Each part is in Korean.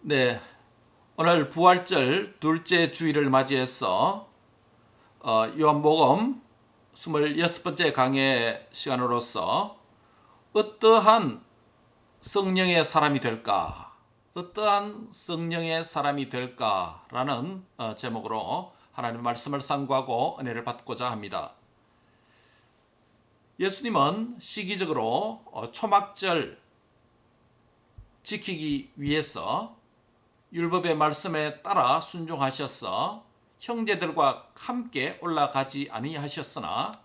네, 오늘 부활절 둘째 주일을 맞이해서 요한복음 26번째 강의 시간으로서 어떠한 성령의 사람이 될까? 어떠한 성령의 사람이 될까라는 제목으로 하나님의 말씀을 상고하고 은혜를 받고자 합니다. 예수님은 시기적으로 초막절 지키기 위해서 율법의 말씀에 따라 순종하셔서 형제들과 함께 올라가지 아니하셨으나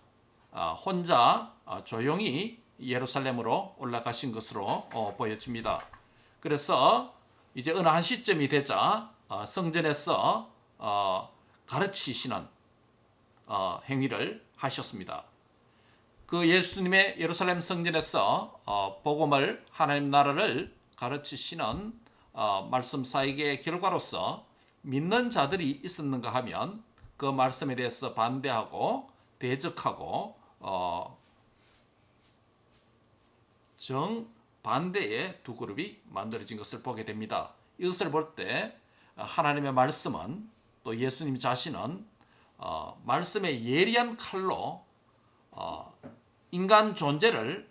혼자 조용히 예루살렘으로 올라가신 것으로 보여집니다. 그래서 이제 어느 한 시점이 되자 성전에서 가르치시는 행위를 하셨습니다. 그 예수님의 예루살렘 성전에서 복음을 하나님 나라를 가르치시는 말씀 사역의 결과로서 믿는 자들이 있었는가 하면 그 말씀에 대해서 반대하고 대적하고 정반대의 두 그룹이 만들어진 것을 보게 됩니다. 이것을 볼 때 하나님의 말씀은 또 예수님 자신은 말씀의 예리한 칼로 인간 존재를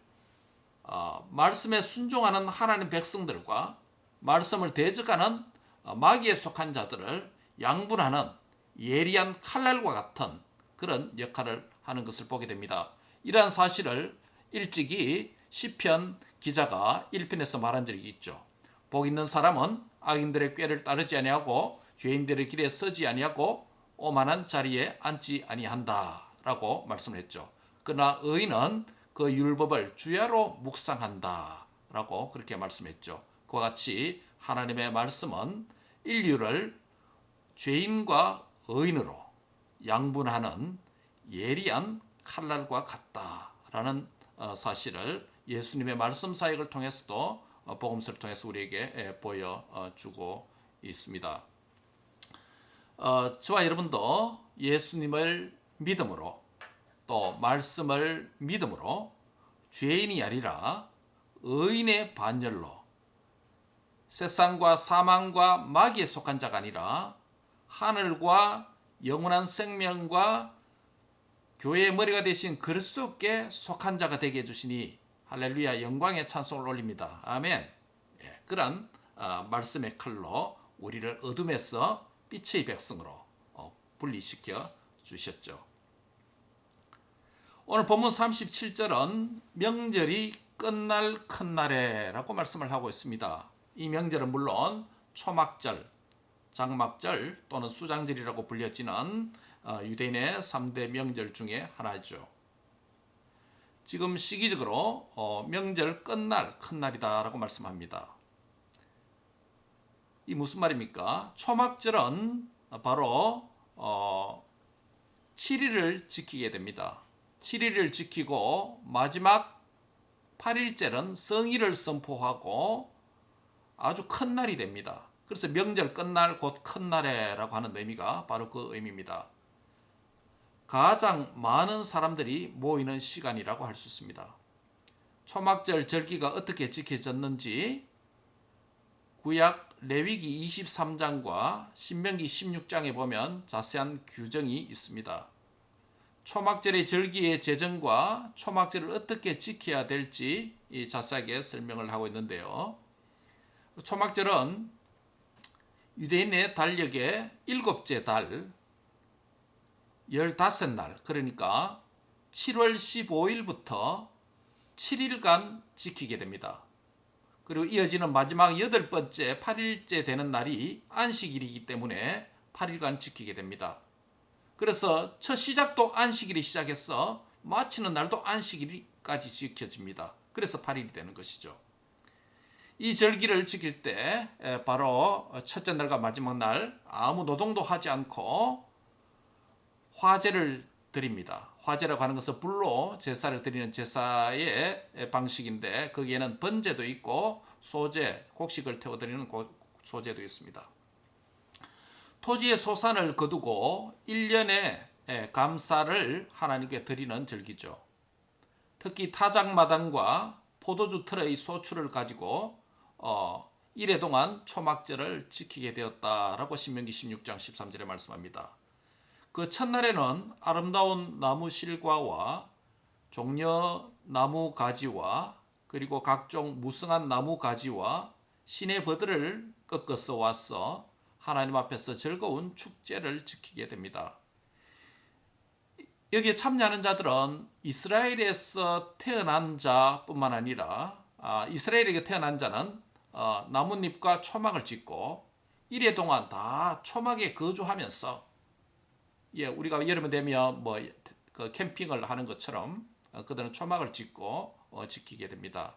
말씀에 순종하는 하나님 백성들과 말씀을 대적하는 마귀에 속한 자들을 양분하는 예리한 칼날과 같은 그런 역할을 하는 것을 보게 됩니다. 이러한 사실을 일찍이 시편 기자가 1편에서 말한 적이 있죠. 복 있는 사람은 악인들의 꾀를 따르지 아니하고 죄인들의 길에 서지 아니하고 오만한 자리에 앉지 아니한다 라고 말씀을 했죠. 그러나 의인은 그 율법을 주야로 묵상한다 라고 그렇게 말씀했죠. 그와 같이 하나님의 말씀은 인류를 죄인과 의인으로 양분하는 예리한 칼날과 같다라는 사실을 예수님의 말씀 사역을 통해서도 복음서를 통해서 우리에게 보여주고 있습니다. 저와 여러분도 예수님을 믿음으로 또 말씀을 믿음으로 죄인이 아니라 의인의 반열로 세상과 사망과 마귀에 속한 자가 아니라 하늘과 영원한 생명과 교회의 머리가 되신 그리스도께 속한 자가 되게 해주시니 할렐루야 영광의 찬송을 올립니다. 아멘. 그런 말씀의 칼로 우리를 어둠에서 빛의 백성으로 분리시켜 주셨죠. 오늘 본문 37절은 명절이 끝날 큰 날에 라고 말씀을 하고 있습니다. 이 명절은 물론 초막절, 장막절 또는 수장절이라고 불려지는 유대인의 3대 명절 중에 하나죠. 지금 시기적으로 명절 끝날 큰 날이다 라고 말씀합니다. 이 무슨 말입니까? 초막절은 바로 7일을 지키게 됩니다. 7일을 지키고 마지막 8일째는 성일을 선포하고 아주 큰 날이 됩니다. 그래서 명절 끝날 곧 큰 날에라고 하는 의미가 바로 그 의미입니다. 가장 많은 사람들이 모이는 시간이라고 할 수 있습니다. 초막절 절기가 어떻게 지켜졌는지 구약 레위기 23장과 신명기 16장에 보면 자세한 규정이 있습니다. 초막절의 절기의 제정과 초막절을 어떻게 지켜야 될지 자세하게 설명을 하고 있는데요. 초막절은 유대인의 달력의 7째 달 15날, 그러니까 7월 15일부터 7일간 지키게 됩니다. 그리고 이어지는 마지막 8번째 8일째 되는 날이 안식일이기 때문에 8일간 지키게 됩니다. 그래서 첫 시작도 안식일이 시작해서 마치는 날도 안식일까지 지켜집니다. 그래서 8일이 되는 것이죠. 이 절기를 지킬 때 바로 첫째 날과 마지막 날 아무 노동도 하지 않고 화제를 드립니다. 화제라고 하는 것은 불로 제사를 드리는 제사의 방식인데 거기에는 번제도 있고 소제, 곡식을 태워드리는 소제도 있습니다. 토지의 소산을 거두고 1년의 감사를 하나님께 드리는 절기죠. 특히 타작마당과 포도주 틀의 소출을 가지고 이래 동안 초막절을 지키게 되었다라고 신명기 16장 13절에 말씀합니다. 그 첫날에는 아름다운 나무 실과와 종려 나무 가지와 그리고 각종 무성한 나무 가지와 시내 버들을 꺾어서 와서 하나님 앞에서 즐거운 축제를 지키게 됩니다. 여기에 참여하는 자들은 이스라엘에서 태어난 자뿐만 아니라 이스라엘에게 태어난 자는 나뭇잎과 초막을 짓고 이래 동안 다 초막에 거주하면서 우리가 여름에 되면 그 캠핑을 하는 것처럼 그들은 초막을 짓고 지키게 됩니다.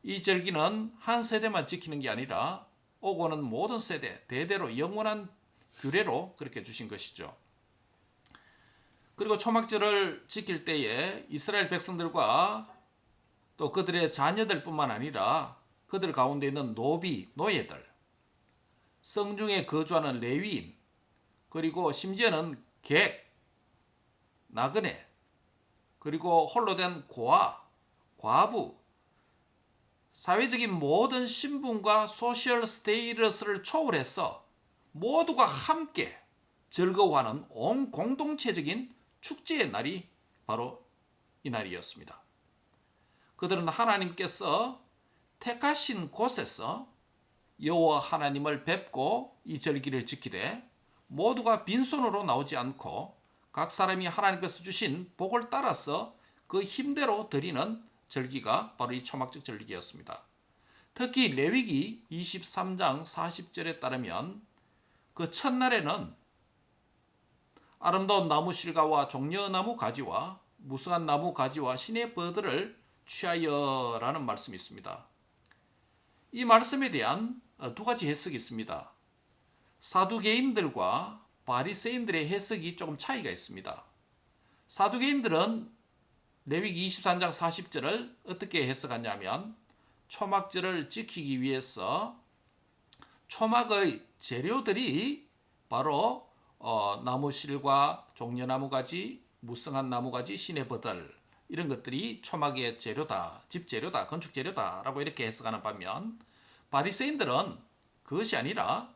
이 절기는 한 세대만 지키는 게 아니라 오고 오는 모든 세대 대대로 영원한 규례로 그렇게 주신 것이죠. 그리고 초막절을 지킬 때에 이스라엘 백성들과 또 그들의 자녀들뿐만 아니라 그들 가운데 있는 노비, 노예들, 성중에 거주하는 레위인, 그리고 심지어는 객, 나그네, 그리고 홀로 된 고아, 과부, 사회적인 모든 신분과 소셜 스테이터스를 초월해서 모두가 함께 즐거워하는 온 공동체적인 축제의 날이 바로 이 날이었습니다. 그들은 하나님께서 택하신 곳에서 여호와 하나님을 뵙고 이 절기를 지키되 모두가 빈손으로 나오지 않고 각 사람이 하나님께서 주신 복을 따라서 그 힘대로 드리는 절기가 바로 이 초막절 절기였습니다. 특히 레위기 23장 40절에 따르면 그 첫날에는 아름다운 나무 실과와 종려나무 가지와 무성한 나무 가지와 시내 버들을 취하여라는 말씀이 있습니다. 이 말씀에 대한 두 가지 해석이 있습니다. 사두개인들과 바리새인들의 해석이 조금 차이가 있습니다. 사두개인들은 레위기 23장 40절을 어떻게 해석하냐면 초막절을 지키기 위해서 초막의 재료들이 바로 나무 실과 종려나무 가지, 무성한 나무 가지, 시내 버들 이런 것들이 초막의 재료다, 집 재료다, 건축 재료다라고 이렇게 해석하는 반면 바리새인들은 그것이 아니라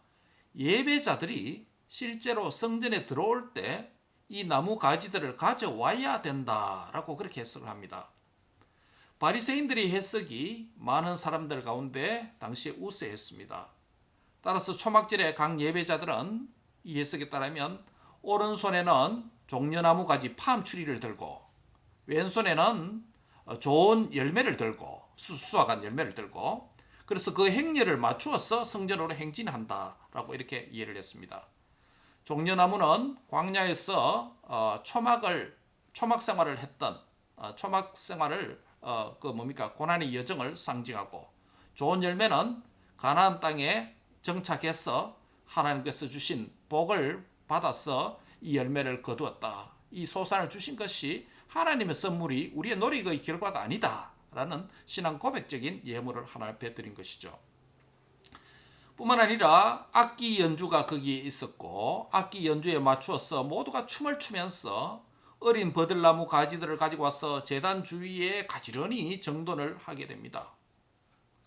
예배자들이 실제로 성전에 들어올 때 이 나무 가지들을 가져와야 된다라고 그렇게 해석을 합니다. 바리새인들의 해석이 많은 사람들 가운데 당시에 우세했습니다. 따라서 초막절에 각 예배자들은 이 해석에 따르면 오른손에는 종려나무 가지 팜추리를 들고 왼손에는 좋은 열매를 들고 수확한 열매를 들고 그래서 그 행렬을 맞추어서 성전으로 행진한다라고 이렇게 이해를 했습니다. 종려나무는 광야에서 초막 생활을 했던 초막 생활을 고난의 여정을 상징하고 좋은 열매는 가나안 땅에 정착해서 하나님께서 주신 복을 받아서 이 열매를 거두었다. 이 소산을 주신 것이 하나님의 선물이 우리의 노력의 결과가 아니다라는 신앙 고백적인 예물을 하나님 앞에 드린 것이죠. 뿐만 아니라 악기 연주가 거기에 있었고 악기 연주에 맞추어서 모두가 춤을 추면서 어린 버들나무 가지들을 가지고 와서 제단 주위에 가지런히 정돈을 하게 됩니다.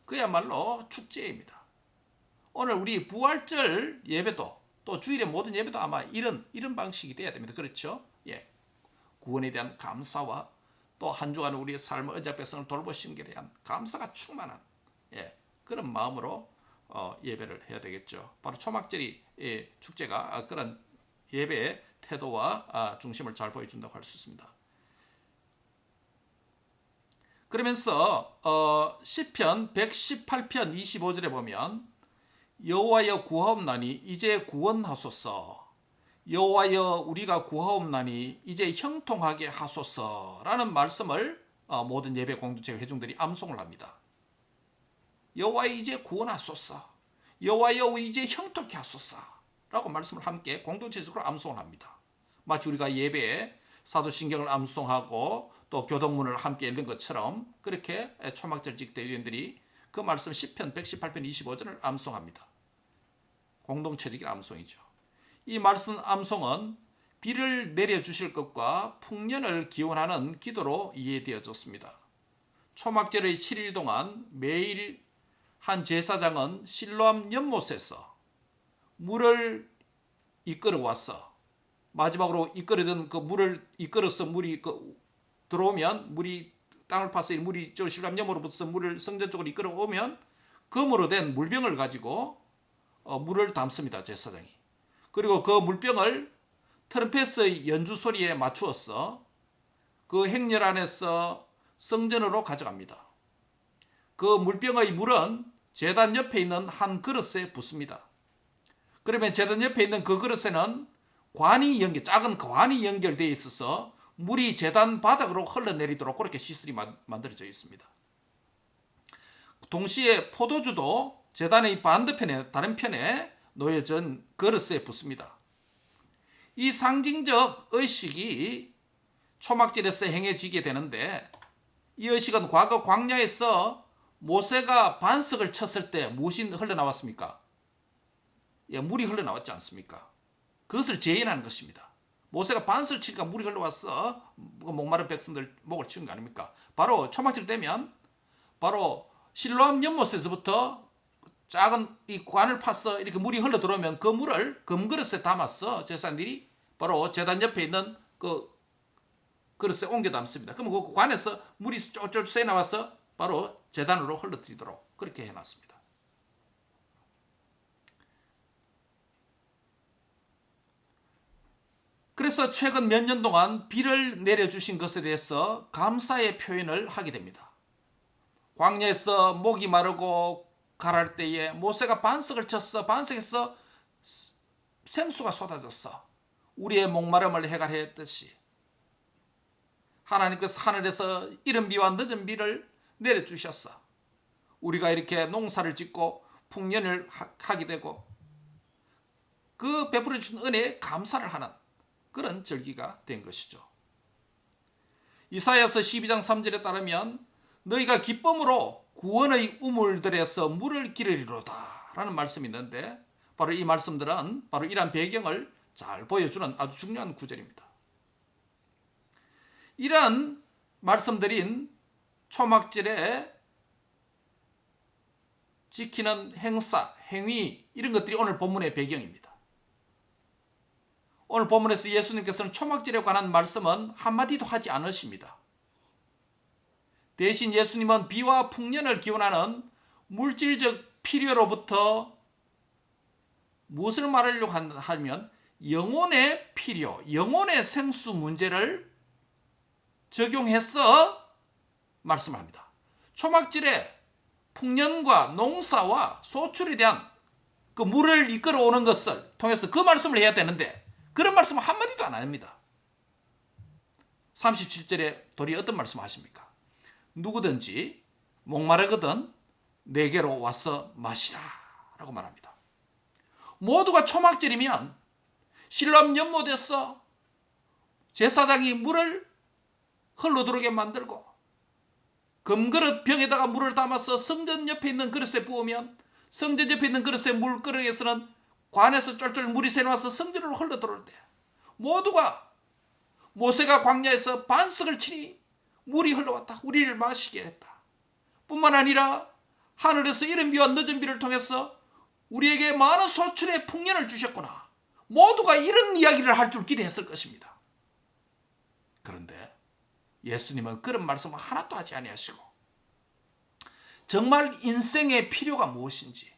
그야말로 축제입니다. 오늘 우리 부활절 예배도 또 주일의 모든 예배도 아마 이런 방식이 돼야 됩니다. 그렇죠? 구원에 대한 감사와 또 한 주간 우리의 삶을 언약 백성을 돌보신 것에 대한 감사가 충만한 그런 마음으로 예배를 해야 되겠죠. 바로 초막절이 축제가 그런 예배의 태도와 중심을 잘 보여준다고 할 수 있습니다. 그러면서 시편 118편 25절에 보면 여호와여 구하옵나니 이제 구원하소서, 여호와여 우리가 구하옵나니 이제 형통하게 하소서라는 말씀을 모든 예배 공동체 회중들이 암송을 합니다. 여호와여 이제 구원하소서, 여호와여 이제 형통케 하소서라고 말씀을 함께 공동체적으로 암송을 합니다. 마치 우리가 예배에 사도신경을 암송하고 또 교동문을 함께 읽는 것처럼 그렇게 초막절 직대 위원들이 그 말씀 시편 118편 25절을 암송합니다. 공동체적인 암송이죠. 이 말씀 암송은 비를 내려주실 것과 풍년을 기원하는 기도로 이해되어졌습니다. 초막절의 7일 동안 매일 한 제사장은 실로암 연못에서 물을 이끌어 왔어. 마지막으로 이끌어진 그 물을 이끌어서 물이 들어오면 물이 땅을 파서 물이 저 실로암 연못으로부터 물을 성전 쪽으로 이끌어 오면 금으로 된 물병을 가지고 물을 담습니다. 제사장이. 그리고 그 물병을 트럼펫의 연주 소리에 맞추어서 그 행렬 안에서 성전으로 가져갑니다. 그 물병의 물은 제단 옆에 있는 한 그릇에 붓습니다. 그러면 제단 옆에 있는 그 그릇에는 작은 관이 연결되어 있어서 물이 제단 바닥으로 흘러내리도록 그렇게 시설이 만들어져 있습니다. 동시에 포도주도 제단의 반대편에 다른 편에 놓여진 그릇에 붓습니다. 이 상징적 의식이 초막절에서 행해지게 되는데 이 의식은 과거 광야에서 모세가 반석을 쳤을 때 무엇이 흘러나왔습니까? 물이 흘러나왔지 않습니까? 그것을 재현하는 것입니다. 모세가 반석을 치니까 물이 흘러와서 목마른 백성들 목을 치는 거 아닙니까? 바로 초막절 되면 바로 실로암 연못에서부터 작은 이 관을 파서 이렇게 물이 흘러 들어오면 그 물을 금그릇에 담아서 제사장들이 바로 제단 옆에 있는 그 그릇에 옮겨 담습니다. 그러면 그 관에서 물이 쫄쫄 새 나와서 바로 제단으로 흘러들이도록 그렇게 해놨습니다. 그래서 최근 몇 년 동안 비를 내려주신 것에 대해서 감사의 표현을 하게 됩니다. 광야에서 목이 마르고 가랄 때에 모세가 반석을 쳤어. 반석에서 샘수가 쏟아졌어. 우리의 목마름을 해결했듯이 하나님께서 하늘에서 이른 비와 늦은 비를 내려주셨어. 우리가 이렇게 농사를 짓고 풍년을 하게 되고 그 베풀어 주신 은혜에 감사를 하는 그런 절기가 된 것이죠. 이사야서 12장 3절에 따르면 너희가 기쁨으로 구원의 우물들에서 물을 기르리로다 라는 말씀이 있는데 바로 이 말씀들은 바로 이러한 배경을 잘 보여주는 아주 중요한 구절입니다. 이러한 말씀드린 초막절에 지키는 행사, 행위 이런 것들이 오늘 본문의 배경입니다. 오늘 본문에서 예수님께서는 초막절에 관한 말씀은 한마디도 하지 않으십니다. 대신 예수님은 비와 풍년을 기원하는 물질적 필요로부터 무엇을 말하려고 하면 영혼의 필요, 영혼의 생수 문제를 적용해서 말씀합니다. 초막절에 풍년과 농사와 소출에 대한 그 물을 이끌어 오는 것을 통해서 그 말씀을 해야 되는데 그런 말씀을 한마디도 안 합니다. 37절에 도리 어떤 말씀 하십니까? 누구든지 목마르거든 내게로 와서 마시라 라고 말합니다. 모두가 초막절이면 실로암 연못에서 제사장이 물을 흘러들어오게 만들고 금그릇 병에다가 물을 담아서 성전 옆에 있는 그릇에 부으면 성전 옆에 있는 그릇의 물그릇에서는 관에서 쫄쫄 물이 새나와서 성전으로 흘러들어올 때 모두가 모세가 광야에서 반석을 치니 물이 흘러왔다. 우리를 마시게 했다. 뿐만 아니라 하늘에서 이른 비와 늦은 비를 통해서 우리에게 많은 소출의 풍년을 주셨구나. 모두가 이런 이야기를 할 줄 기대했을 것입니다. 그런데 예수님은 그런 말씀을 하나도 하지 아니하시고 정말 인생의 필요가 무엇인지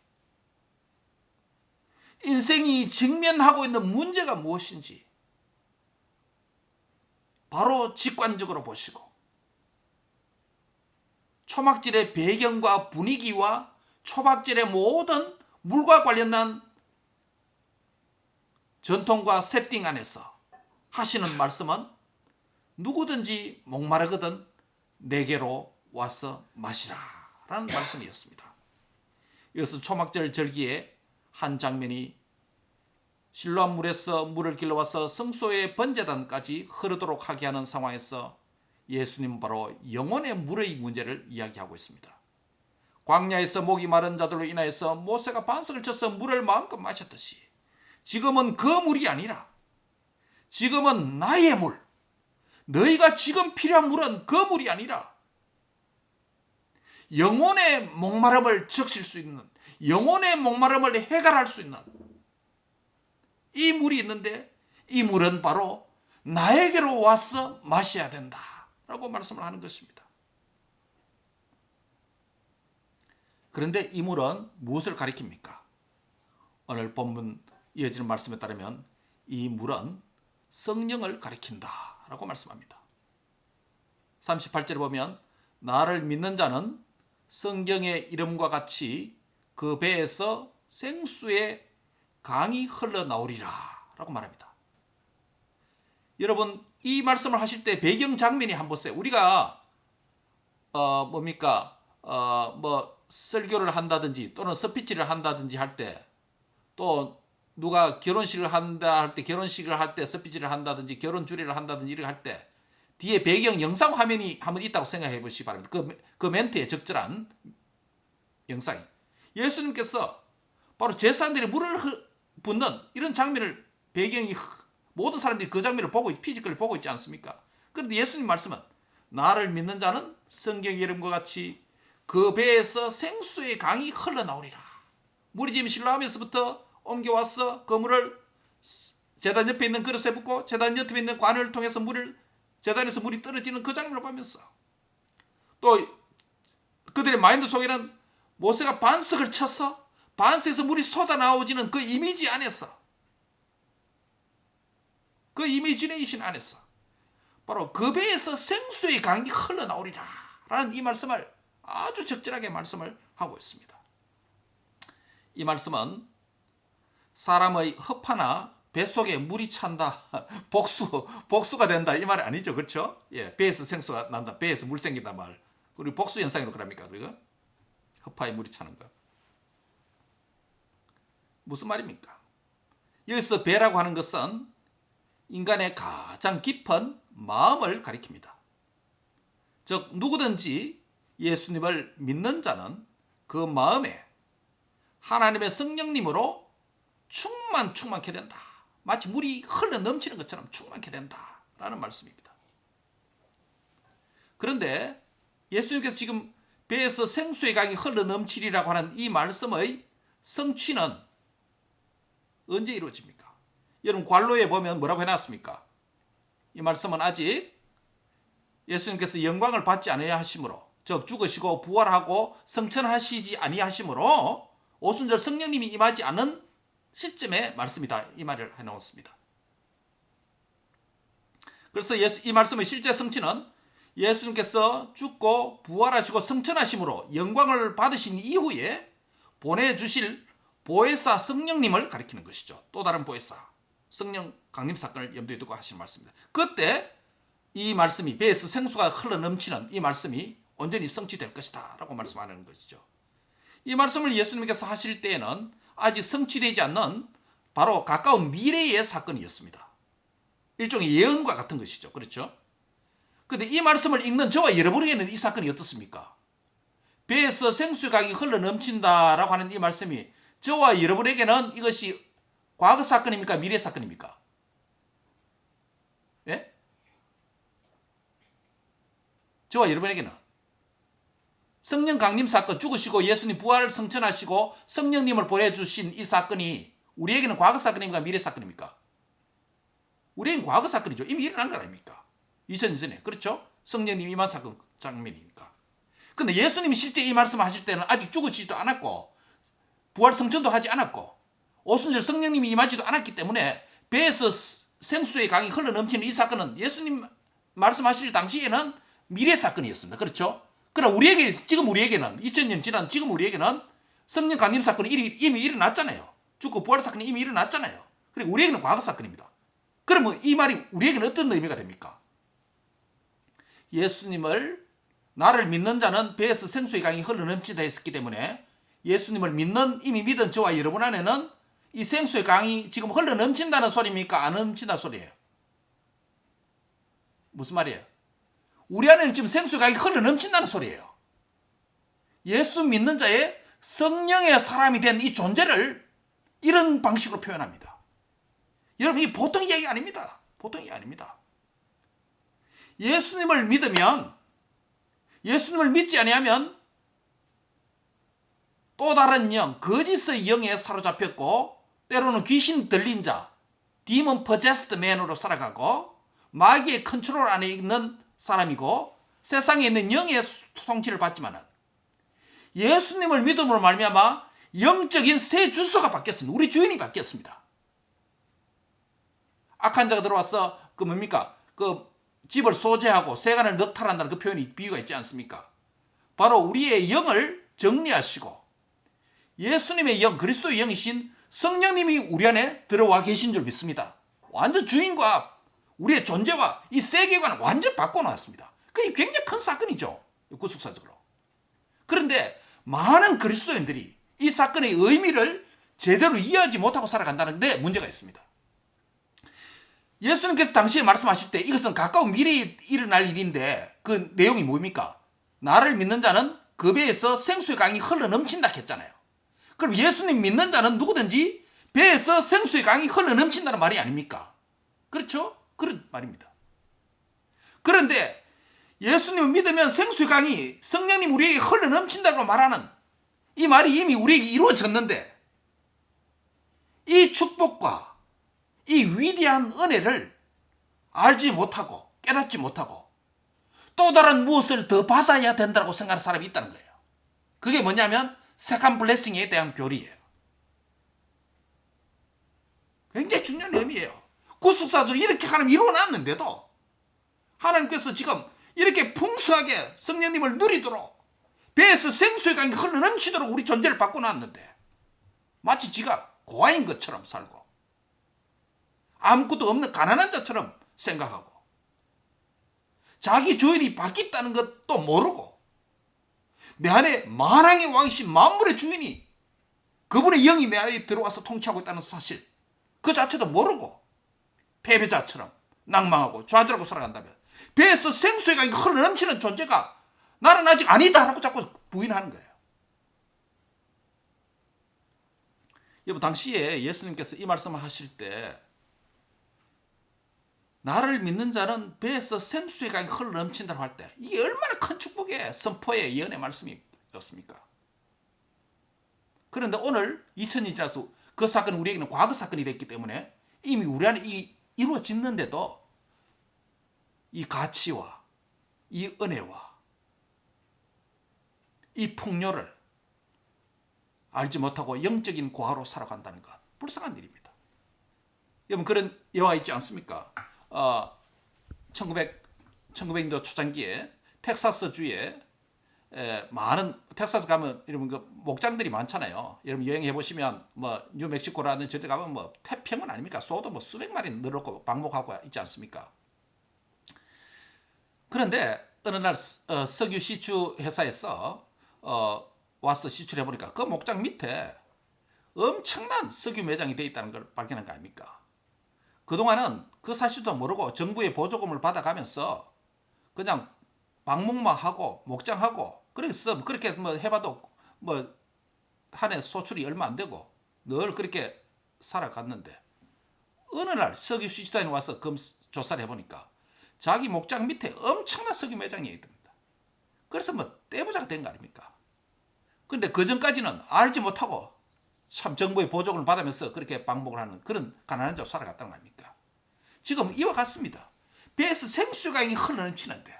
인생이 직면하고 있는 문제가 무엇인지 바로 직관적으로 보시고 초막절의 배경과 분위기와 초막절의 모든 물과 관련된 전통과 세팅 안에서 하시는 말씀은 누구든지 목마르거든 내게로 와서 마시라 라는 말씀이었습니다. 이것은 초막절 절기의 한 장면이 실로암 물에서 물을 길러와서 성소의 번제단까지 흐르도록 하게 하는 상황에서 예수님은 바로 영혼의 물의 문제를 이야기하고 있습니다. 광야에서 목이 마른 자들로 인하여서 모세가 반석을 쳐서 물을 마음껏 마셨듯이 지금은 그 물이 아니라 지금은 나의 물, 너희가 지금 필요한 물은 그 물이 아니라 영혼의 목마름을 적실 수 있는, 영혼의 목마름을 해결할 수 있는 이 물이 있는데 이 물은 바로 나에게로 와서 마셔야 된다라고 말씀을 하는 것입니다. 그런데 이 물은 무엇을 가리킵니까? 오늘 본문 이어지는 말씀에 따르면 이 물은 성령을 가리킨다라고 말씀합니다. 38절에 보면 나를 믿는 자는 성경의 이름과 같이 그 배에서 생수의 강이 흘러나오리라 라고 말합니다. 여러분, 이 말씀을 하실 때 배경 장면이 한번 보세요. 우리가 설교를 한다든지 또는 스피치를 한다든지 할 때, 또 누가 결혼식을 한다 할 때, 결혼식을 할 때 스피치를 한다든지 결혼 주례를 한다든지 이렇게 할 때 뒤에 배경 영상 화면이 한번 있다고 생각해 보시기 바랍니다. 그 멘트에 적절한 영상이. 예수님께서 바로 제사장들이 물을 붓는 이런 장면을 배경이 모든 사람들이 그 장면을 보고 피지컬을 보고 있지 않습니까? 그런데 예수님 말씀은 나를 믿는 자는 성경의 이름과 같이 그 배에서 생수의 강이 흘러나오리라. 물이 지금 실로암에서부터 옮겨와서 그 물을 제단 옆에 있는 그릇에 붓고 제단 옆에 있는 관을 통해서 제단에서 물이 떨어지는 그 장면을 보면서, 또 그들의 마인드 속에는 모세가 반석을 쳐서 반석에서 물이 쏟아나오지는 그 이미지 안에서, 그 이미지네이션 안에서 바로 그 배에서 생수의 강이 흘러나오리라 라는 이 말씀을 아주 적절하게 말씀을 하고 있습니다. 이 말씀은 사람의 허파나 뱃속에 물이 찬다, 복수가 된다 이 말 아니죠, 그렇죠? 예, 배에서 생수가 난다, 배에서 물 생긴다 말. 우리 복수 현상으로 그럽니까? 그리고 허파에 물이 차는 거 무슨 말입니까? 여기서 배라고 하는 것은 인간의 가장 깊은 마음을 가리킵니다. 즉 누구든지 예수님을 믿는 자는 그 마음에 하나님의 성령님으로 충만케 된다. 마치 물이 흘러 넘치는 것처럼 충만케 된다라는 말씀입니다. 그런데 예수님께서 지금 배에서 생수의 강이 흘러 넘치리라고 하는 이 말씀의 성취는 언제 이루어집니까? 여러분 관로에 보면 뭐라고 해놨습니까? 이 말씀은 아직 예수님께서 영광을 받지 않아야 하심으로, 즉 죽으시고 부활하고 성천하시지 아니하심으로 오순절 성령님이 임하지 않은 시점의 말씀이다 이 말을 해놓습니다. 그래서 이 말씀의 실제 성취는 예수님께서 죽고 부활하시고 성천하심으로 영광을 받으신 이후에 보내주실 보혜사 성령님을 가리키는 것이죠. 또 다른 보혜사 성령 강림 사건을 염두에 두고 하신 말씀입니다. 그때 이 말씀이 배에서 생수가 흘러 넘치는 이 말씀이 온전히 성취될 것이다 라고 말씀하는 것이죠. 이 말씀을 예수님께서 하실 때에는 아직 성취되지 않는 바로 가까운 미래의 사건이었습니다. 일종의 예언과 같은 것이죠. 그렇죠? 그런데 이 말씀을 읽는 저와 여러분에게는 이 사건이 어떻습니까? 배에서 생수의 강이 흘러 넘친다라고 하는 이 말씀이 저와 여러분에게는 이것이 과거 사건입니까? 미래 사건입니까? 예? 저와 여러분에게는 성령 강림 사건, 죽으시고 예수님 부활 성천하시고 성령님을 보내주신 이 사건이 우리에게는 과거 사건입니까? 미래 사건입니까? 우리에게는 과거 사건이죠. 이미 일어난 거 아닙니까? 2000년 전에. 그렇죠? 성령님 임한 사건 장면이니까. 근데 예수님이 실제 이 말씀을 하실 때는 아직 죽으시지도 않았고 부활 성천도 하지 않았고 오순절 성령님이 임하지도 않았기 때문에 배에서 생수의 강이 흘러 넘치는 이 사건은 예수님 말씀하실 당시에는 미래 사건이었습니다. 그렇죠? 그러나 지금 우리에게는 2000년 지난 지금 우리에게는 성령 강림 사건이 이미 일어났잖아요. 죽고 부활 사건이 이미 일어났잖아요. 그리고 우리에게는 과거 사건입니다. 그러면 이 말이 우리에게는 어떤 의미가 됩니까? 예수님을 나를 믿는 자는 배에서 생수의 강이 흘러 넘친다 했었기 때문에 예수님을 이미 믿은 저와 여러분 안에는 이 생수의 강이 지금 흘러 넘친다는 소리입니까? 안 넘친다는 소리예요? 무슨 말이에요? 우리 안에는 지금 생수의 강이 흘러 넘친다는 소리예요. 예수 믿는 자의 성령의 사람이 된 이 존재를 이런 방식으로 표현합니다. 여러분, 이 보통 이야기 아닙니다. 보통 이야기 아닙니다. 예수님을 믿으면, 예수님을 믿지 아니하면 또 다른 영, 거짓의 영에 사로잡혔고 때로는 귀신 들린 자, demon possessed man으로 살아가고 마귀의 컨트롤 안에 있는 사람이고 세상에 있는 영의 통치를 받지만은 예수님을 믿음으로 말미암아 영적인 새 주소가 바뀌었습니다. 우리 주인이 바뀌었습니다. 악한 자가 들어와서 그 뭡니까? 그 집을 소재하고 세간을 넉탈한다는 그 표현이 비유가 있지 않습니까? 바로 우리의 영을 정리하시고 예수님의 영, 그리스도의 영이신 성령님이 우리 안에 들어와 계신 줄 믿습니다. 완전 주인과 우리의 존재와 이 세계관을 완전 바꿔놓았습니다. 그게 굉장히 큰 사건이죠. 구속사적으로. 그런데 많은 그리스도인들이 이 사건의 의미를 제대로 이해하지 못하고 살아간다는 데 문제가 있습니다. 예수님께서 당시에 말씀하실 때 이것은 가까운 미래에 일어날 일인데 그 내용이 뭡니까? 나를 믿는 자는 그 배에서 생수의 강이 흘러 넘친다 했잖아요. 그럼 예수님 믿는 자는 누구든지 배에서 생수의 강이 흘러 넘친다는 말이 아닙니까? 그렇죠? 그런 말입니다. 그런데 예수님을 믿으면 생수의 강이 성령님 우리에게 흘러 넘친다고 말하는 이 말이 이미 우리에게 이루어졌는데 이 축복과 이 위대한 은혜를 알지 못하고 깨닫지 못하고 또 다른 무엇을 더 받아야 된다고 생각하는 사람이 있다는 거예요. 그게 뭐냐면 세컨 블레싱에 대한 교리예요. 굉장히 중요한 의미예요. 구속사적으로 이렇게 하나님 이루어놨는데도 하나님께서 지금 이렇게 풍성하게 성령님을 누리도록 배에서 생수의 강이 흘러넘치도록 우리 존재를 바꿔놨는데 마치 지가 고아인 것처럼 살고 아무것도 없는 가난한 자처럼 생각하고 자기 주인이 바뀌었다는 것도 모르고 내 안에 만왕의 왕이신 만물의 주인이 그분의 영이 내 안에 들어와서 통치하고 있다는 사실 그 자체도 모르고 패배자처럼 낭망하고 좌절하고 살아간다면 배에서 생수의 강이 흘러넘치는 존재가 나는 아직 아니다라고 자꾸 부인하는 거예요. 여러분 당시에 예수님께서 이 말씀을 하실 때 나를 믿는 자는 배에서 생수의 강이 흘러넘친다고 할 때 이게 얼마나 큰 축복의 선포의 예언의 말씀이었습니까? 그런데 오늘 2000년이 지나서 그 사건은 우리에게는 과거 사건이 됐기 때문에 이미 우리 안에 이루어졌는데도 이 가치와 이 은혜와 이 풍요를 알지 못하고 영적인 고아로 살아간다는 것 불쌍한 일입니다. 여러분 그런 예화 있지 않습니까? 1900년도 초창기에 텍사스주에 많은 텍사스 가면 여러분 그 목장들이 많잖아요. 여러분 여행해 보시면 뭐 뉴멕시코라는 저때 가면 뭐 태평은 아닙니까? 소도 뭐 수백 마리 늘었고 방목하고 있지 않습니까? 그런데 어느 날 석유 시추 회사에서 와서 시추를 해보니까 그 목장 밑에 엄청난 석유 매장이 되어 있다는 걸 발견한 거 아닙니까? 그동안은 그 사실도 모르고 정부의 보조금을 받아가면서 그냥 방목만 하고 목장하고 그래서 그렇게 뭐 해봐도 뭐 한 해 소출이 얼마 안 되고 늘 그렇게 살아갔는데 어느 날 석유 시추단에 와서 조사를 해보니까 자기 목장 밑에 엄청난 석유 매장이 있답니다. 그래서 뭐 떼부자가 된 거 아닙니까? 그런데 그 전까지는 알지 못하고 참 정부의 보조금을 받으면서 그렇게 방목을 하는 그런 가난한 자로 살아갔다는 거 아닙니까? 지금 이와 같습니다. 배에서 생수강이 흘러넘치는데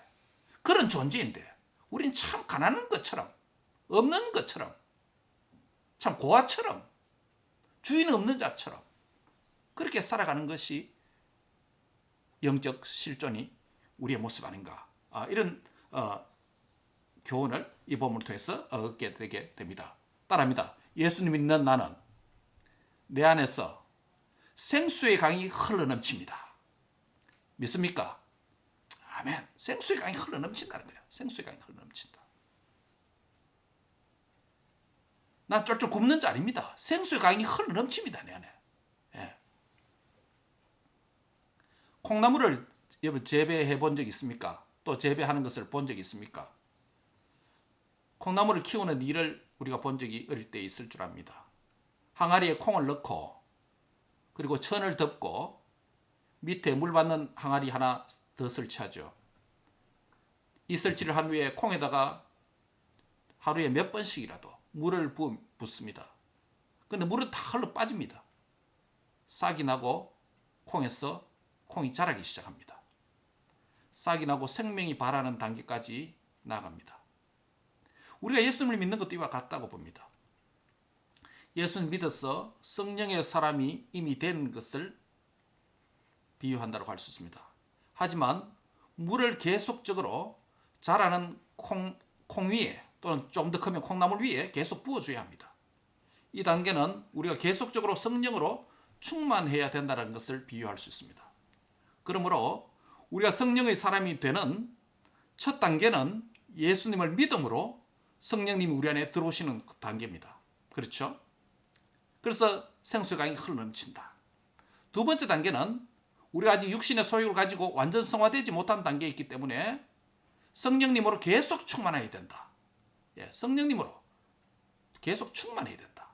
그런 존재인데 우리는 참 가난한 것처럼 없는 것처럼 참 고아처럼 주인 없는 자처럼 그렇게 살아가는 것이 영적 실존이 우리의 모습 아닌가 이런 교훈을 이 본문을 통해서 얻게 되게 됩니다. 따라합니다. 예수님 믿는 나는 내 안에서 생수의 강이 흘러넘칩니다. 믿습니까? 아멘. 생수의 강이 흘러넘친다는 거예요. 생수의 강이 흘러넘친다. 난 쫄쫄 굶는 자 아닙니다. 생수의 강이 흘러넘칩니다. 내 안에. 예. 콩나물을 여러분 재배해 본 적 있습니까? 또 재배하는 것을 본 적 있습니까? 콩나물을 키우는 일을 우리가 본 적이 어릴 때 있을 줄 압니다. 항아리에 콩을 넣고 그리고 천을 덮고 밑에 물 받는 항아리 하나 더 설치하죠. 이 설치를 한 후에 콩에다가 하루에 몇 번씩이라도 물을 붓습니다. 근데 물은 다 흘러 빠집니다. 싹이 나고 콩에서 콩이 자라기 시작합니다. 싹이 나고 생명이 발하는 단계까지 나갑니다. 우리가 예수님을 믿는 것도 이와 같다고 봅니다. 예수님 믿어서 성령의 사람이 이미 된 것을 비유한다고 할 수 있습니다. 하지만 물을 계속적으로 자라는 콩 위에 또는 좀 더 크면 콩나물 위에 계속 부어줘야 합니다. 이 단계는 우리가 계속적으로 성령으로 충만해야 된다는 것을 비유할 수 있습니다. 그러므로 우리가 성령의 사람이 되는 첫 단계는 예수님을 믿음으로 성령님이 우리 안에 들어오시는 단계입니다. 그렇죠? 그래서 생수의 강이 흘러넘친다. 두 번째 단계는 우리가 아직 육신의 소욕을 가지고 완전 성화되지 못한 단계에 있기 때문에 성령님으로 계속 충만해야 된다. 성령님으로 계속 충만해야 된다.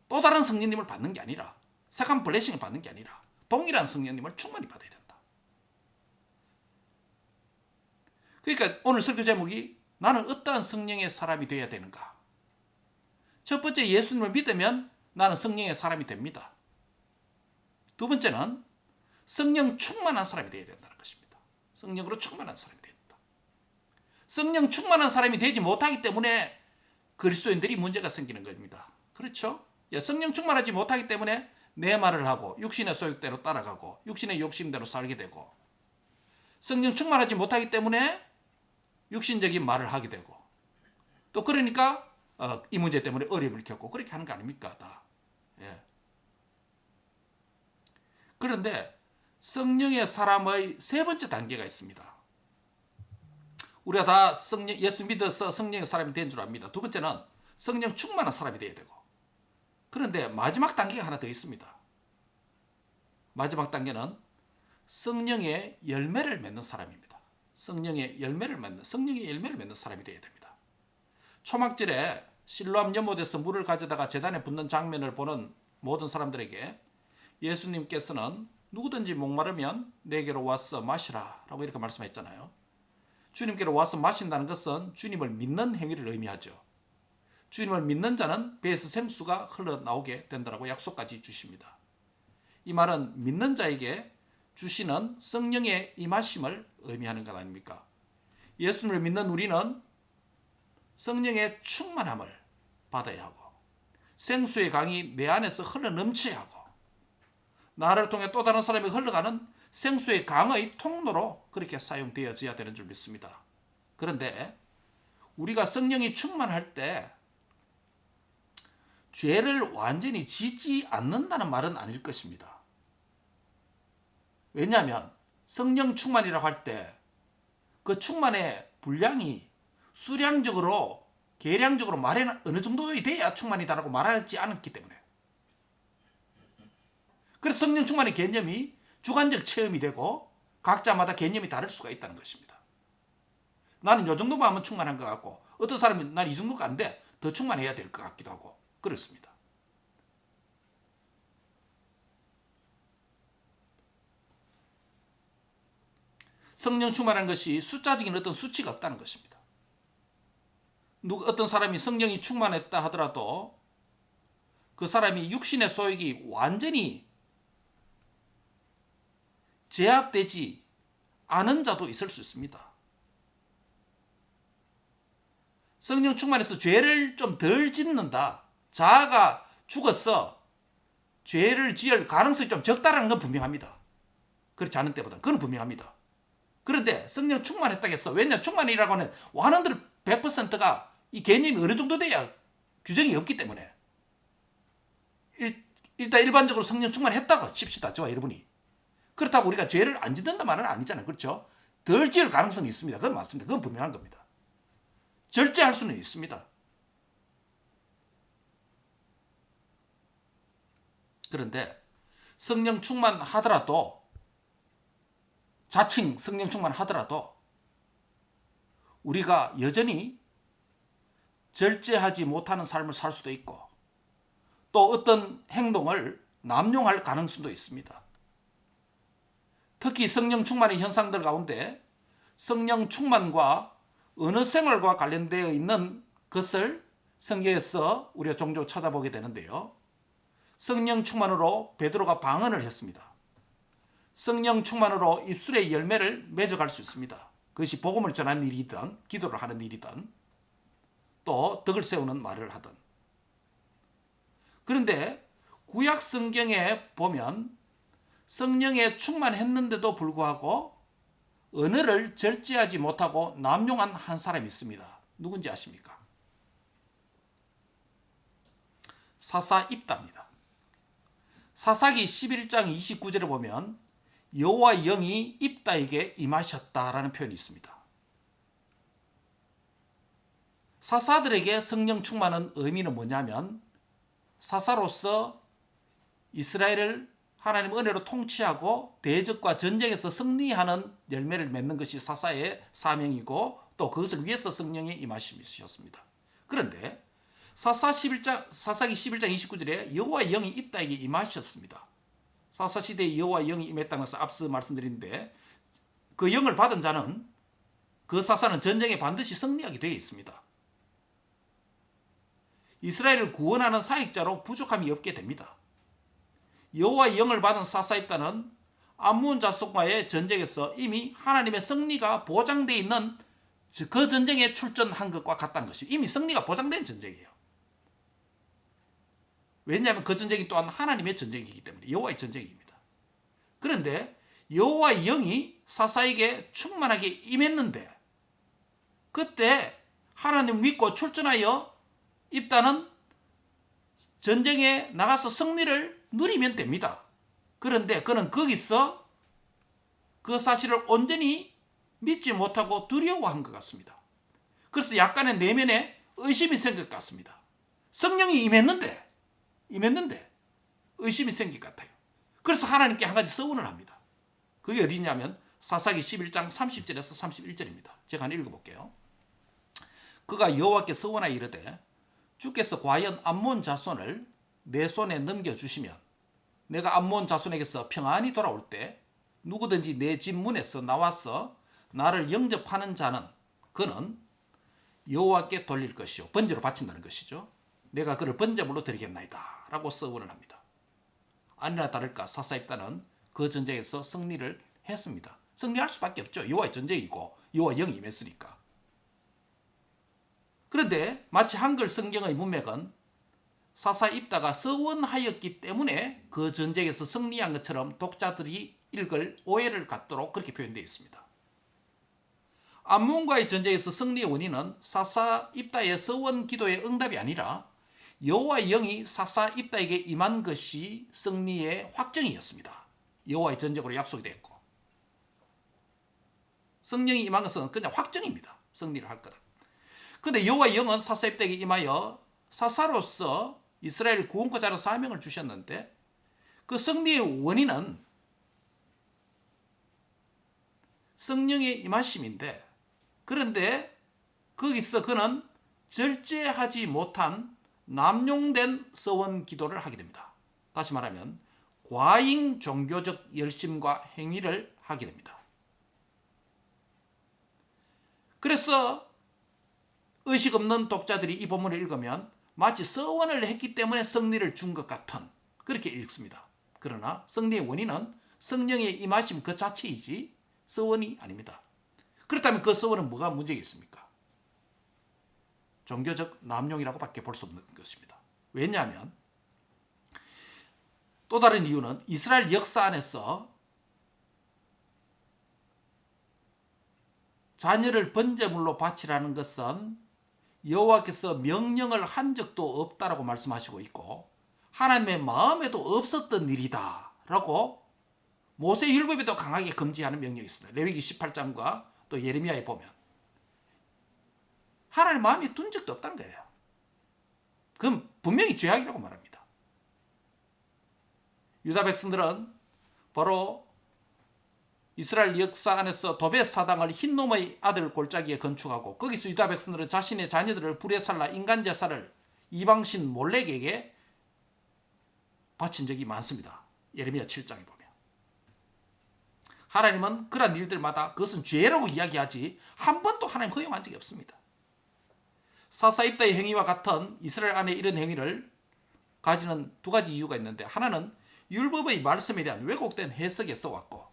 또 다른 성령님을 받는 게 아니라 세컨 블레싱을 받는 게 아니라 동일한 성령님을 충만히 받아야 된다. 그러니까 오늘 설교 제목이 나는 어떠한 성령의 사람이 되어야 되는가? 첫 번째, 예수님을 믿으면 나는 성령의 사람이 됩니다. 두 번째는 성령 충만한 사람이 되어야 된다는 것입니다. 성령으로 충만한 사람이 되어야 된다. 성령 충만한 사람이 되지 못하기 때문에 그리스도인들이 문제가 생기는 겁니다. 그렇죠? 성령 충만하지 못하기 때문에 내 말을 하고 육신의 소욕대로 따라가고 육신의 욕심대로 살게 되고, 성령 충만하지 못하기 때문에 육신적인 말을 하게 되고, 또 그러니까 이 문제 때문에 어려움을 겪고 그렇게 하는 거 아닙니까? 다. 그런데 성령의 사람의 세 번째 단계가 있습니다. 우리가 다 예수 믿어서 성령의 사람이 된 줄 압니다. 두 번째는 성령 충만한 사람이 되어야 되고, 그런데 마지막 단계가 하나 더 있습니다. 마지막 단계는 성령의 열매를 맺는 사람입니다. 성령의 열매를 맺는 사람이 되어야 됩니다. 초막절에 실로암 연못에서 물을 가져다가 제단에 붓는 장면을 보는 모든 사람들에게 예수님께서는 누구든지 목마르면 내게로 와서 마시라 라고 이렇게 말씀했잖아요. 주님께로 와서 마신다는 것은 주님을 믿는 행위를 의미하죠. 주님을 믿는 자는 배에서 생수가 흘러나오게 된다고 약속까지 주십니다. 이 말은 믿는 자에게 주시는 성령의 임하심을 의미하는 것 아닙니까? 예수님을 믿는 우리는 성령의 충만함을 받아야 하고, 생수의 강이 내 안에서 흘러넘쳐야 하고, 나를 통해 또 다른 사람이 흘러가는 생수의 강의 통로로 그렇게 사용되어져야 되는 줄 믿습니다. 그런데 우리가 성령이 충만할 때 죄를 완전히 짓지 않는다는 말은 아닐 것입니다. 왜냐하면 성령 충만이라고 할 때 그 충만의 분량이 수량적으로 계량적으로 말에 어느 정도 돼야 충만이다라고 말하지 않았기 때문에, 그래서 성령 충만의 개념이 주관적 체험이 되고 각자마다 개념이 다를 수가 있다는 것입니다. 나는 이 정도만 하면 충만한 것 같고, 어떤 사람은 난 이 정도가 안 돼, 더 충만해야 될 것 같기도 하고 그렇습니다. 성령 충만한 것이 숫자적인 어떤 수치가 없다는 것입니다. 어떤 사람이 성령이 충만했다 하더라도 그 사람이 육신의 소욕이 완전히 제압되지 않은 자도 있을 수 있습니다. 성령 충만해서 죄를 좀 덜 짓는다, 자아가 죽어서 죄를 지을 가능성이 좀 적다라는 건 분명합니다. 그렇지 않은 때보다는 그건 분명합니다. 그런데 성령 충만했다고 해서, 왜냐 충만이라고 하는 100%가 이 개념이 어느 정도 돼야 규정이 없기 때문에, 일단 일반적으로 성령 충만했다고 칩시다. 저와 여러분이. 그렇다고 우리가 죄를 안 짓는다 말은 아니잖아요. 그렇죠? 덜 지을 가능성이 있습니다. 그건 맞습니다. 그건 분명한 겁니다. 절제할 수는 있습니다. 그런데 성령 충만하더라도, 자칭 성령 충만하더라도 우리가 여전히 절제하지 못하는 삶을 살 수도 있고, 또 어떤 행동을 남용할 가능성도 있습니다. 특히 성령 충만의 현상들 가운데 성령 충만과 언어 생활과 관련되어 있는 것을 성경에서 우리가 종종 찾아보게 되는데요. 성령 충만으로 베드로가 방언을 했습니다. 성령 충만으로 입술의 열매를 맺어갈 수 있습니다. 그것이 복음을 전하는 일이든 기도를 하는 일이든 또 덕을 세우는 말을 하든. 그런데 구약 성경에 보면 성령에 충만했는데도 불구하고 언어를 절제하지 못하고 남용한 한 사람이 있습니다. 누군지 아십니까? 사사 입다입니다. 사사기 11장 29절에 보면 여호와 영이 입다에게 임하셨다라는 표현이 있습니다. 사사들에게 성령 충만한 의미는 뭐냐면 사사로서 이스라엘을 하나님 은혜로 통치하고 대적과 전쟁에서 승리하는 열매를 맺는 것이 사사의 사명이고 또 그것을 위해서 성령의 임하심이셨습니다. 그런데 사사기 11장 29절에 여호와 영이 입다에게 임하셨습니다. 사사 시대에 여호와 영이 임했다는 것을 앞서 말씀드렸는데 그 영을 받은 자는 그 사사는 전쟁에 반드시 승리하게 되어 있습니다. 이스라엘을 구원하는 사역자로 부족함이 없게 됩니다. 여호와의 영을 받은 사사 입다는 암몬 자손과의 전쟁에서 이미 하나님의 승리가 보장되어 있는 그 전쟁에 출전한 것과 같다는 것이 이미 승리가 보장된 전쟁이에요. 왜냐하면 그 전쟁이 또한 하나님의 전쟁이기 때문에 여호와의 전쟁입니다. 그런데 여호와의 영이 사사에게 충만하게 임했는데 그때 하나님 믿고 출전하여 입다는 전쟁에 나가서 승리를 누리면 됩니다. 그런데 그는 거기서 그 사실을 온전히 믿지 못하고 두려워한 것 같습니다. 그래서 약간의 내면에 의심이 생길 것 같습니다. 성령이 임했는데 의심이 생길 것 같아요. 그래서 하나님께 한 가지 서원을 합니다. 그게 어디냐면 사사기 11장 30절에서 31절입니다. 제가 한번 읽어볼게요. 그가 여호와께 서원하여 이르되 주께서 과연 암몬 자손을 내 손에 넘겨주시면 내가 암몬 자손에게서 평안히 돌아올 때 누구든지 내 집 문에서 나와서 나를 영접하는 자는 그는 여호와께 돌릴 것이요 번제로 바친다는 것이죠. 내가 그를 번제물로 드리겠나이다 라고 서원을 합니다. 아니나 다를까 사사 입다는 그 전쟁에서 승리를 했습니다. 승리할 수밖에 없죠. 여호와의 전쟁이고 여호와 영이 임했으니까. 그런데 마치 한글 성경의 문맥은 사사 입다가 서원하였기 때문에 그 전쟁에서 승리한 것처럼 독자들이 읽을 오해를 갖도록 그렇게 표현되어 있습니다. 암몬과의 전쟁에서 승리의 원인은 사사 입다의 서원 기도의 응답이 아니라 여호와의 영이 사사 입다에게 임한 것이 승리의 확정이었습니다. 여호와의 전적으로 약속이 됐고 성령이 임한 것은 그냥 확정입니다. 승리를 할 거다. 그런데 여호와의 영은 사사 입다에게 임하여 사사로서 이스라엘 구원코자 하는 사명을 주셨는데 그 승리의 원인은 성령의 임하심인데 그런데 거기서 그는 절제하지 못한 남용된 서원 기도를 하게 됩니다. 다시 말하면 과잉 종교적 열심과 행위를 하게 됩니다. 그래서 의식 없는 독자들이 이 본문을 읽으면 마치 서원을 했기 때문에 승리를 준 것 같은 그렇게 읽습니다. 그러나 승리의 원인은 성령의 임하심 그 자체이지 서원이 아닙니다. 그렇다면 그 서원은 뭐가 문제겠습니까? 종교적 남용이라고 밖에 볼 수 없는 것입니다. 왜냐하면 또 다른 이유는 이스라엘 역사 안에서 자녀를 번제물로 바치라는 것은 여호와께서 명령을 한 적도 없다라고 말씀하시고 있고 하나님의 마음에도 없었던 일이다라고 모세율법에도 강하게 금지하는 명령이 있습니다. 레위기 18장과 또 예레미야에 보면 하나님 마음에 둔 적도 없다는 거예요. 그럼 분명히 죄악이라고 말합니다. 유다 백성들은 바로 이스라엘 역사 안에서 도벳 사당을 흰놈의 아들 골짜기에 건축하고 거기서 유다 백성들은 자신의 자녀들을 불에 살라 인간 제사를 이방신 몰렉에게 바친 적이 많습니다. 예레미야 7장에 보면 하나님은 그런 일들마다 그것은 죄라고 이야기하지 한 번도 하나님 허용한 적이 없습니다. 사사입다의 행위와 같은 이스라엘 안에 이런 행위를 가지는 두 가지 이유가 있는데, 하나는 율법의 말씀에 대한 왜곡된 해석에서 왔고,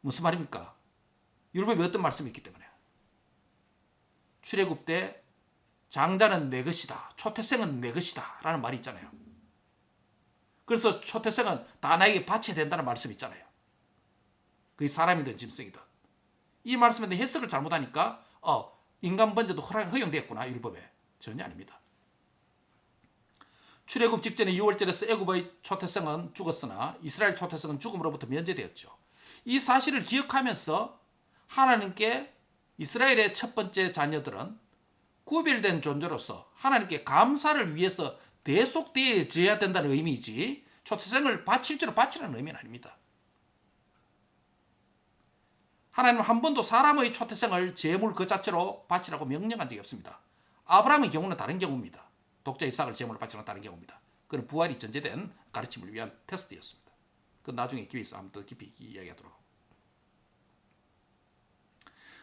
무슨 말입니까? 율법에 어떤 말씀이 있기 때문에. 출애굽 때 장자는 내 것이다, 초태생은 내 것이다 라는 말이 있잖아요. 그래서 초태생은 다 나에게 바쳐야 된다는 말씀이 있잖아요. 그게 사람이든 짐승이든. 이 말씀에 대한 해석을 잘못하니까 인간 번제도 허용됐구나, 율법에. 전혀 아닙니다. 출애굽 직전에 6월절에서 애굽의 초태생은 죽었으나 이스라엘 초태생은 죽음으로부터 면제되었죠. 이 사실을 기억하면서 하나님께 이스라엘의 첫 번째 자녀들은 구별된 존재로서 하나님께 감사를 위해서 대속되어져야 된다는 의미이지, 초태생을 실제로 바치라는 의미는 아닙니다. 하나님은 한 번도 사람의 초태생을 제물 그 자체로 바치라고 명령한 적이 없습니다. 아브라함의 경우는 다른 경우입니다. 독자 이삭을 제물로 바치는 다른 경우입니다. 그는 부활이 전제된 가르침을 위한 테스트였습니다. 그 나중에 기회 있어 한번 더 깊이 이야기하도록.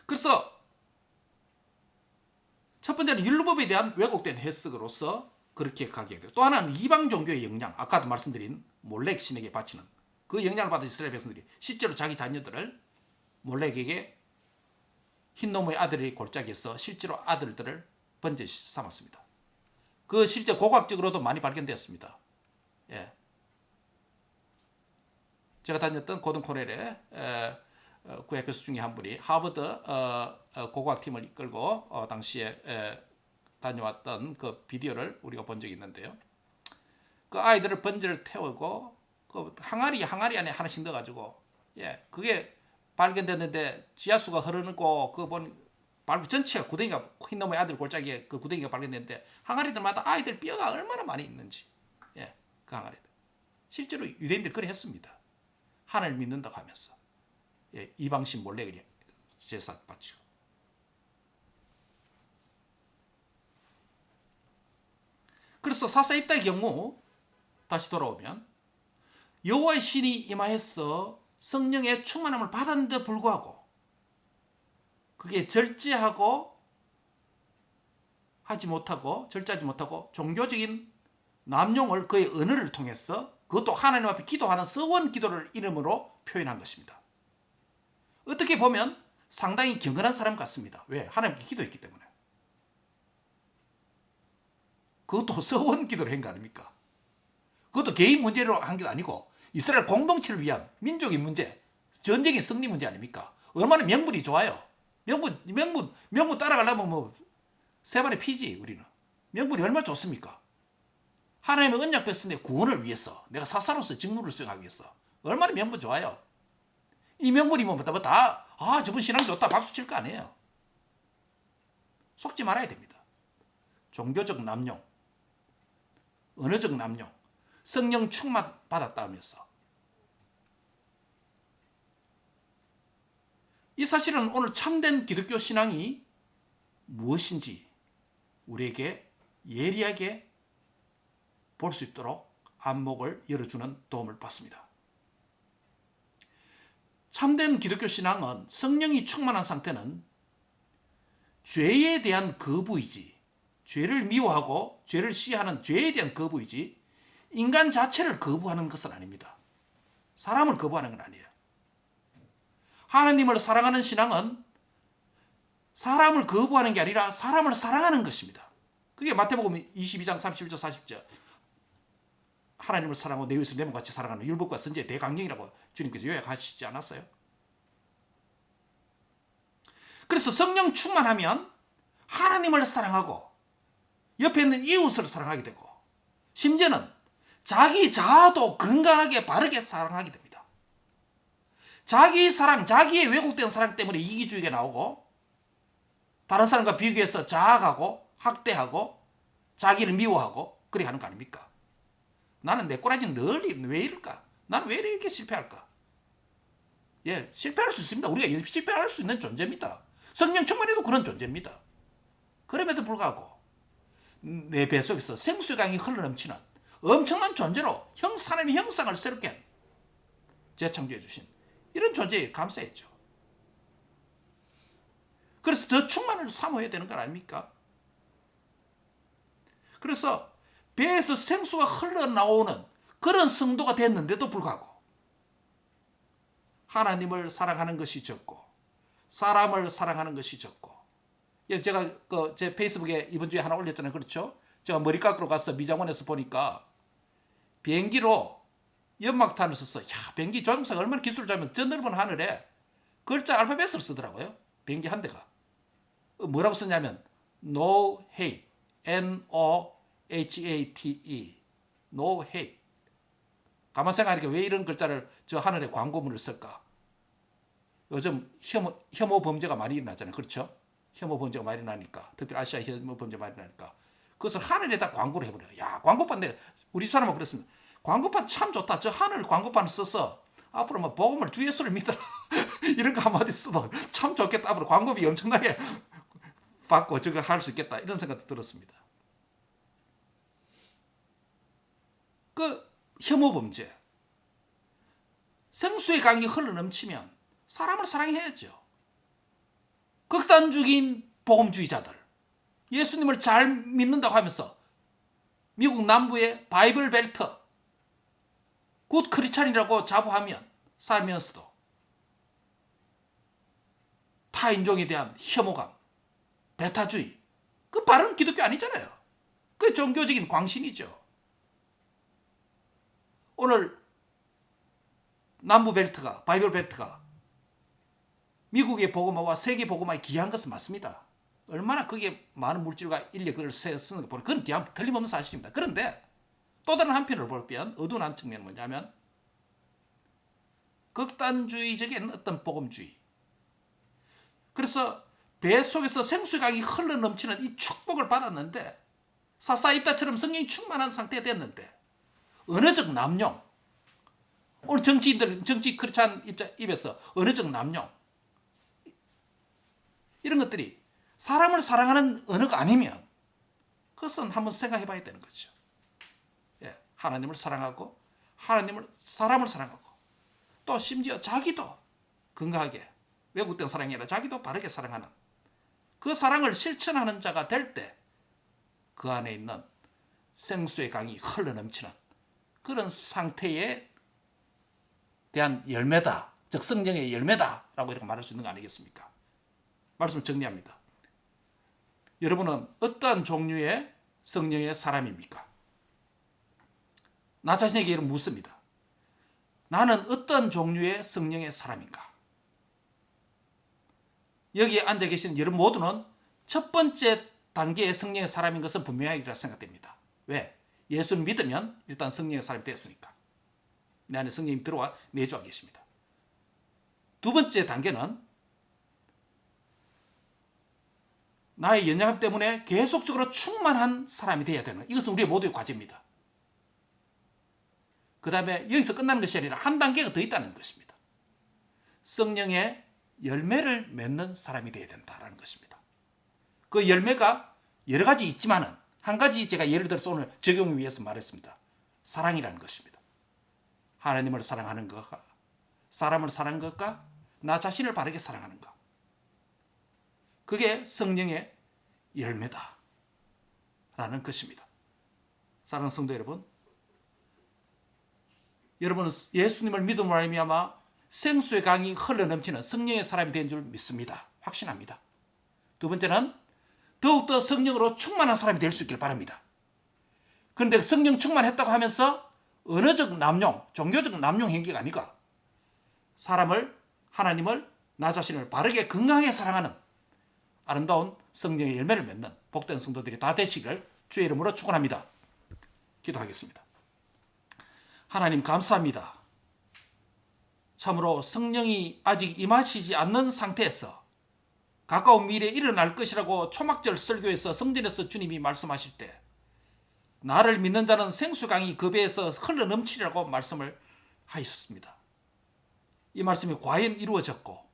그래서 첫 번째는 율법에 대한 왜곡된 해석으로서 그렇게 가게 돼요. 또 하나는 이방 종교의 영향, 아까도 말씀드린 몰렉 신에게 바치는 그 영향을 받은 이스라엘 백성들이 실제로 자기 자녀들을 몰렉에게 흰놈의 아들의 골짜기에서 실제로 아들들을 번제 삼았습니다. 그 실제 고고학적으로도 많이 발견되었습니다. 예. 제가 다녔던 고든 코넬의 구약 교수 중에 한 분이 하버드 고고학팀을 이끌고 당시에 다녀왔던 그 비디오를 우리가 본 적이 있는데요. 그 아이들을 번제를 태우고 그 항아리 안에 하나씩 넣어가지고, 그게 발견됐는데 지하수가 흐르고 그 발부 전체가 구덩이가, 흰놈의 아들 골짜기에 그 구덩이가 발견됐는데 항아리들마다 아이들 뼈가 얼마나 많이 있는지, 그 항아리들. 실제로 유대인들이 그래 했습니다. 하나님을 믿는다고 하면서. 이방신 몰래 제사 바치고. 그래서 사사입다의 경우 다시 돌아오면 여호와의 신이 임하여서 성령의 충만함을 받았는데 불구하고 그게 절제하지 못하고 종교적인 남용을 그의 언어를 통해서, 그것도 하나님 앞에 기도하는 서원 기도를 이름으로 표현한 것입니다. 어떻게 보면 상당히 경건한 사람 같습니다. 왜? 하나님께 기도했기 때문에. 그것도 서원 기도를 한 거 아닙니까? 그것도 개인 문제로 한 게 아니고 이스라엘 공동체를 위한 민족의 문제, 전쟁의 승리 문제 아닙니까? 얼마나 명분이 좋아요. 명분 따라가려면 세 발의 피지. 우리는 명분이 얼마나 좋습니까? 하나님의 언약 백성의 구원을 위해서, 내가 사사로서 직무를 수행하기 위해서 얼마나 명분 좋아요. 이 명분이 저분 신앙 좋다 박수 칠 거 아니에요. 속지 말아야 됩니다. 종교적 남용, 언어적 남용, 성령 충만 받았다 하면서. 이 사실은 오늘 참된 기독교 신앙이 무엇인지 우리에게 예리하게 볼 수 있도록 안목을 열어주는 도움을 받습니다. 참된 기독교 신앙은 성령이 충만한 상태는 죄에 대한 거부이지, 죄를 미워하고 죄를 시하는 죄에 대한 거부이지 인간 자체를 거부하는 것은 아닙니다. 사람을 거부하는 건 아니에요. 하나님을 사랑하는 신앙은 사람을 거부하는 게 아니라 사람을 사랑하는 것입니다. 그게 마태복음 22장 31절 40절 하나님을 사랑하고 내 이웃을 내 몸같이 사랑하는 율법과 선지의 대강령이라고 주님께서 요약하시지 않았어요? 그래서 성령 충만하면 하나님을 사랑하고 옆에 있는 이웃을 사랑하게 되고, 심지어는 자기 자아도 건강하게 바르게 사랑하게 됩니다. 자기 사랑, 자기의 왜곡된 사랑 때문에 이기주의가 나오고 다른 사람과 비교해서 자학하고 학대하고 자기를 미워하고 그래 하는 거 아닙니까? 나는 내 꼬라지는 늘 왜 이럴까? 나는 왜 이렇게 실패할까? 실패할 수 있습니다. 우리가 실패할 수 있는 존재입니다. 성령 충만해도 그런 존재입니다. 그럼에도 불구하고 내 뱃속에서 생수의 강이 흘러넘치는 엄청난 존재로 하나님의 형상을 새롭게 재창조해 주신 이런 존재에 감사했죠. 그래서 더 충만을 사모해야 되는 거 아닙니까? 그래서 배에서 생수가 흘러나오는 그런 성도가 됐는데도 불구하고 하나님을 사랑하는 것이 적고 사람을 사랑하는 것이 적고, 제가 제 페이스북에 이번 주에 하나 올렸잖아요. 그렇죠? 제가 머리 깎으러 가서 미장원에서 보니까 비행기로 연막탄을 써서, 비행기 조종사가 얼마나 기술을 잘하면 저 넓은 하늘에 글자 알파벳을 쓰더라고요. 비행기 한 대가. 뭐라고 썼냐면 No hate, N-O-H-A-T-E, No hate. 가만 생각하니까 왜 이런 글자를 저 하늘에 광고문을 쓸까? 요즘 혐오 범죄가 많이 일어나잖아요. 그렇죠? 혐오 범죄가 많이 일어나니까, 특히 아시아 혐오 범죄가 많이 일어나니까 그것을 하늘에다 광고를 해버려요. 광고판, 우리 사람은 그랬습니다. 광고판 참 좋다. 저 하늘 광고판을 써서 앞으로 뭐 복음을 주 예수를 믿어라 이런 거 한마디 써도 참 좋겠다. 앞으로 광고비 엄청나게 받고 저거 할 수 있겠다, 이런 생각도 들었습니다. 그 혐오 범죄, 생수의 강이 흘러넘치면 사람을 사랑해야죠. 극단적인 복음주의자들, 예수님을 잘 믿는다고 하면서 미국 남부의 바이블 벨트, 굿 크리스찬이라고 자부하면 살면서도 타인종에 대한 혐오감, 배타주의, 그 바른 기독교 아니잖아요. 그 종교적인 광신이죠. 오늘 남부 벨트가, 바이블 벨트가 미국의 복음화와 세계 복음화에 기여한 것은 맞습니다. 얼마나 그게 많은 물질과 인력을 쓰는 거 보면 그건 틀림없는 사실입니다. 그런데 또 다른 한편으로 보면 어두운 한 측면은 뭐냐면 극단주의적인 어떤 복음주의. 그래서 배 속에서 생수의 강이 흘러넘치는 이 축복을 받았는데, 사사 입다처럼 성령이 충만한 상태가 됐는데, 언어적 남용, 오늘 정치 크리스찬 입에서 언어적 남용, 이런 것들이 사람을 사랑하는 언어가 아니면 그것은 한번 생각해 봐야 되는 거죠. 하나님을 사랑하고 사람을 사랑하고 또 심지어 자기도 건강하게, 왜곡된 사랑이 아니라 자기도 바르게 사랑하는 그 사랑을 실천하는 자가 될 때 그 안에 있는 생수의 강이 흘러넘치는 그런 상태에 대한 열매다, 즉 성령의 열매다라고 이렇게 말할 수 있는 거 아니겠습니까? 말씀을 정리합니다. 여러분은 어떠한 종류의 성령의 사람입니까? 나 자신에게 이런 묻습니다. 나는 어떤 종류의 성령의 사람인가? 여기에 앉아 계신 여러분 모두는 첫 번째 단계의 성령의 사람인 것은 분명하리라 생각됩니다. 왜? 예수를 믿으면 일단 성령의 사람이 되었으니까. 내 안에 성령이 들어와 내주하고 계십니다. 두 번째 단계는 나의 연약함 때문에 계속적으로 충만한 사람이 되어야 되는, 이것은 우리 모두의 과제입니다. 그 다음에 여기서 끝나는 것이 아니라 한 단계가 더 있다는 것입니다. 성령의 열매를 맺는 사람이 되어야 된다는 것입니다. 그 열매가 여러 가지 있지만은 한 가지 제가 예를 들어서 오늘 적용을 위해서 말했습니다. 사랑이라는 것입니다. 하나님을 사랑하는 것과 사람을 사랑하는 것과 나 자신을 바르게 사랑하는 것, 그게 성령의 열매다 라는 것입니다. 사랑하는 성도 여러분, 여러분은 예수님을 믿음으로 말미암아 생수의 강이 흘러넘치는 성령의 사람이 된 줄 믿습니다. 확신합니다. 두 번째는 더욱더 성령으로 충만한 사람이 될 수 있길 바랍니다. 그런데 성령 충만했다고 하면서 언어적 남용, 종교적 남용 행위가 아니고 사람을, 하나님을, 나 자신을 바르게 건강하게 사랑하는 아름다운 성령의 열매를 맺는 복된 성도들이 다 되시기를 주의 이름으로 축원합니다. 기도하겠습니다. 하나님 감사합니다. 참으로 성령이 아직 임하시지 않는 상태에서 가까운 미래에 일어날 것이라고 초막절 설교에서 성전에서 주님이 말씀하실 때 나를 믿는 자는 생수강이 그 배에서 흘러넘치리라고 말씀을 하셨습니다. 이 말씀이 과연 이루어졌고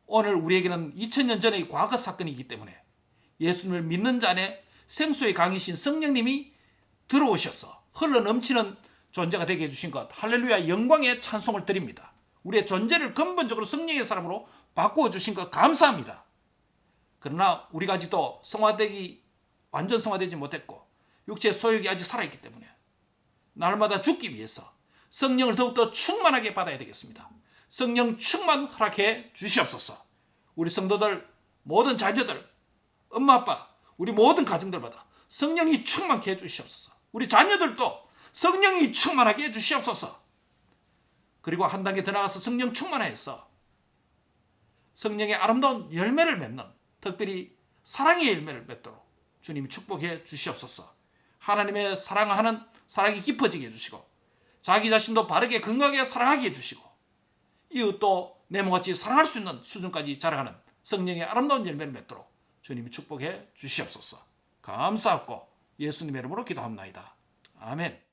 오늘 우리에게는 2000년 전의 과거 사건이기 때문에 예수님을 믿는 자 안에 생수의 강이신 성령님이 들어오셔서 흘러넘치는 존재가 되게 해주신 것, 할렐루야, 영광의 찬송을 드립니다. 우리의 존재를 근본적으로 성령의 사람으로 바꾸어 주신 것 감사합니다. 그러나 우리가 아직도 완전 성화되지 못했고 육체의 소욕이 아직 살아있기 때문에 날마다 죽기 위해서 성령을 더욱더 충만하게 받아야 되겠습니다. 성령 충만 허락해 주시옵소서. 우리 성도들, 모든 자녀들, 엄마 아빠, 우리 모든 가정들마다 성령이 충만케 해 주시옵소서. 우리 자녀들도 성령이 충만하게 해 주시옵소서. 그리고 한 단계 더 나가서 성령 충만해서 성령의 아름다운 열매를 맺는, 특별히 사랑의 열매를 맺도록 주님이 축복해 주시옵소서. 하나님의 사랑하는 사랑이 깊어지게 해주시고 자기 자신도 바르게 건강하게 사랑하게 해주시고 이웃도 내 몸같이 사랑할 수 있는 수준까지 자라가는 성령의 아름다운 열매를 맺도록 주님이 축복해 주시옵소서. 감사하고 예수님의 이름으로 기도합나이다. 아멘.